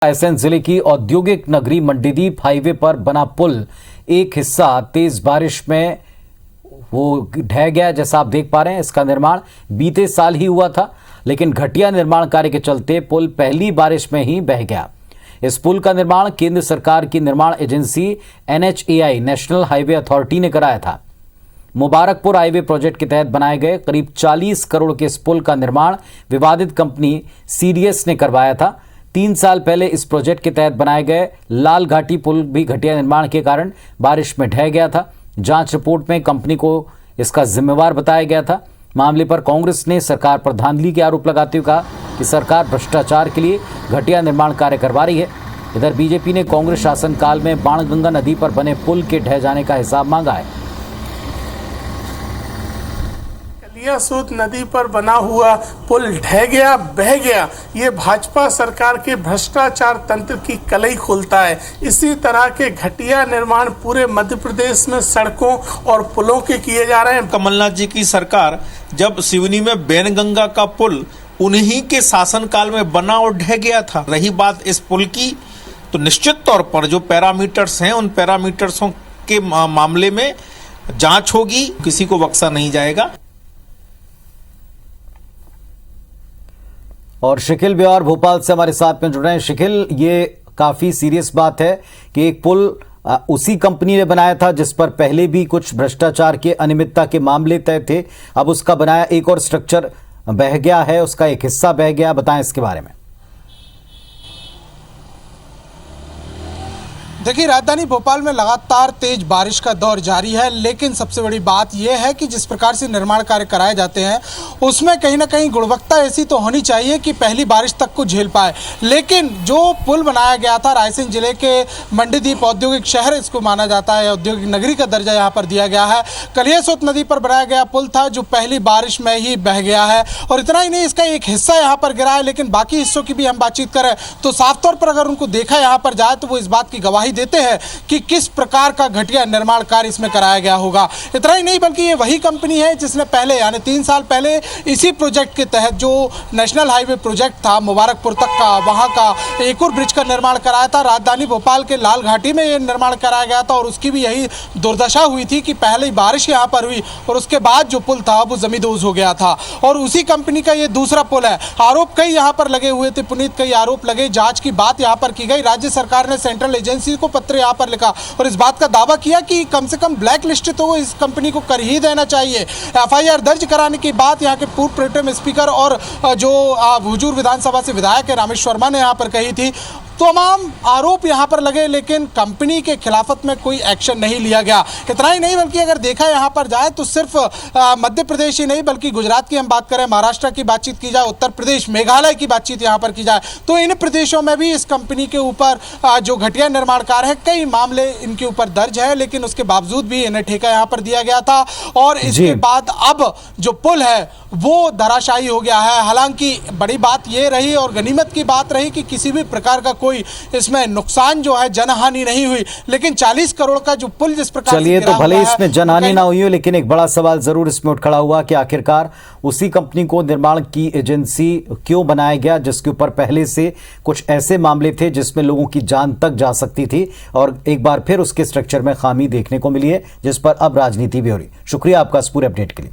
रायसेन जिले की औद्योगिक नगरी मंडीदीप हाईवे पर बना पुल एक हिस्सा तेज बारिश में वो ढह गया। जैसा आप देख पा रहे हैं, इसका निर्माण बीते साल ही हुआ था, लेकिन घटिया निर्माण कार्य के चलते पुल पहली बारिश में ही बह गया। इस पुल का निर्माण केंद्र सरकार की निर्माण agency NHAI national highway authority ने कराया था। मुबारकपुर हाईवे प्रोजेक्ट के तहत बनाए गए करीब 40 करोड़ के इस पुल का निर्माण विवादित कंपनी CDS ने करवाया था। 3 साल पहले इस प्रोजेक्ट के तहत बनाए गए लाल घाटी पुल भी घटिया निर्माण के कारण बारिश में ढह गया था। जांच रिपोर्ट में कंपनी को इसका जिम्मेवार बताया गया था। मामले पर कांग्रेस ने सरकार पर धांधली के आरोप लगाते हुए कहा कि सरकार भ्रष्टाचार के लिए घटिया निर्माण कार्य करवा रही है। इधर बीजेपी ने कांग्रेस शासनकाल में बाणगंगा नदी पर बने पुल के ढह जाने का हिसाब मांगा है। सूत नदी पर बना हुआ पुल ढह गया, बह गया। ये भाजपा सरकार के भ्रष्टाचार तंत्र की कलई खोलता है। इसी तरह के घटिया निर्माण पूरे मध्य प्रदेश में सड़कों और पुलों के किए जा रहे हैं। कमलनाथ जी की सरकार जब सिवनी में बैनगंगा का पुल उन्हीं के शासनकाल में बना और ढह गया था। रही बात इस पुल की, तो निश्चित तौर पर जो पैरामीटर्स हैं, उन पैरामीटर्सों के मामले में जांच होगी, किसी को बख्शा नहीं जाएगा। और शिखिल ब्यार भोपाल से हमारे साथ में जुड़ रहे हैं। शिखिल, ये काफी सीरियस बात है कि एक पुल उसी कंपनी ने बनाया था जिस पर पहले भी कुछ भ्रष्टाचार के अनियमितता के मामले तय थे। अब उसका बनाया एक और स्ट्रक्चर बह गया है, उसका एक हिस्सा बह गया। बताएं इसके बारे में। देखिए, राजधानी भोपाल में लगातार तेज बारिश का दौर जारी है, लेकिन सबसे बड़ी बात यह है कि जिस प्रकार से निर्माण कार्य कराए जाते हैं उसमें कहीं ना कहीं गुणवत्ता ऐसी तो होनी चाहिए कि पहली बारिश तक को झेल पाए। लेकिन जो पुल बनाया गया था रायसेन जिले के मंडीदीप औद्योगिक शहर इसको माना जाता है, औद्योगिक नगरी का दर्जा यहाँ पर दिया गया है। कलियासोत नदी पर बनाया गया पुल था जो पहली बारिश में ही बह गया है। और इतना ही नहीं, इसका एक हिस्सा यहाँ पर गिरा है, लेकिन बाकी हिस्सों की भी हम बातचीत करें तो साफ तौर पर अगर उनको देखा यहाँ पर जाए तो वो इस बात की गवाही देते हैं कि किस प्रकार का घटिया निर्माण कार्य इसमें कराया गया होगा। इतना ही नहीं, बल्कि ये वही कंपनी है जिसने पहले यानी 3 साल पहले इसी प्रोजेक्ट के तहत जो नेशनल हाईवे प्रोजेक्ट था मुबारकपुर तक का, वहां का एक और ब्रिज का निर्माण कराया था। राजधानी भोपाल के लाल घाटी में ये निर्माण कराया गया था और उसकी भी यही दुर्दशा हुई थी कि पहले बारिश यहाँ पर हुई और उसके बाद जो पुल था वो जमींदोज हो गया था। और उसी कंपनी का ये दूसरा पुल है। आरोप कई यहाँ पर लगे हुए थे, पुनीत, कई आरोप लगे, जांच की बात यहाँ पर की गई। राज्य सरकार ने सेंट्रल एजेंसी को पत्र यहाँ पर लिखा और इस बात का दावा किया कि कम से कम ब्लैक लिस्ट तो इस कंपनी को कर ही देना चाहिए। FIR दर्ज कराने की बात यहाँ के पूर्व प्रोटेम स्पीकर और जो हुजूर विधानसभा से विधायक है रामेश वर्मा ने यहाँ पर कही थी। तमाम आरोप यहाँ पर लगे, लेकिन कंपनी के खिलाफत में कोई एक्शन नहीं लिया गया। इतना ही नहीं, बल्कि अगर देखा यहाँ पर जाए तो सिर्फ मध्य प्रदेश ही नहीं बल्कि गुजरात की हम बात करें, महाराष्ट्र की बातचीत की जाए, उत्तर प्रदेश, मेघालय की बातचीत यहाँ पर की जाए तो इन प्रदेशों में भी इस कंपनी के ऊपर जो घटिया निर्माण कार्य है, कई मामले इनके ऊपर दर्ज है, लेकिन उसके बावजूद भी इन्हें ठेका यहाँ पर दिया गया था। और इसके बाद अब जो पुल है वो धराशायी हो गया है। हालांकि बड़ी बात ये रही और गनीमत की बात रही कि किसी भी प्रकार का कोई इसमें नुकसान जो है, जनहानि नहीं हुई, लेकिन 40 करोड़ का जो पुल जिस प्रकार चलिए, तो भले इसमें जनहानि ना हुई हो, लेकिन एक बड़ा सवाल जरूर इसमें उठ खड़ा हुआ कि आखिरकार उसी कंपनी को निर्माण की एजेंसी क्यों बनाया गया जिसके ऊपर पहले से कुछ ऐसे मामले थे जिसमें लोगों की जान तक जा सकती थी और एक बार फिर उसके स्ट्रक्चर में खामी देखने को मिली है, जिस पर अब राजनीति भी हो रही। शुक्रिया आपका इस पूरे अपडेट के लिए।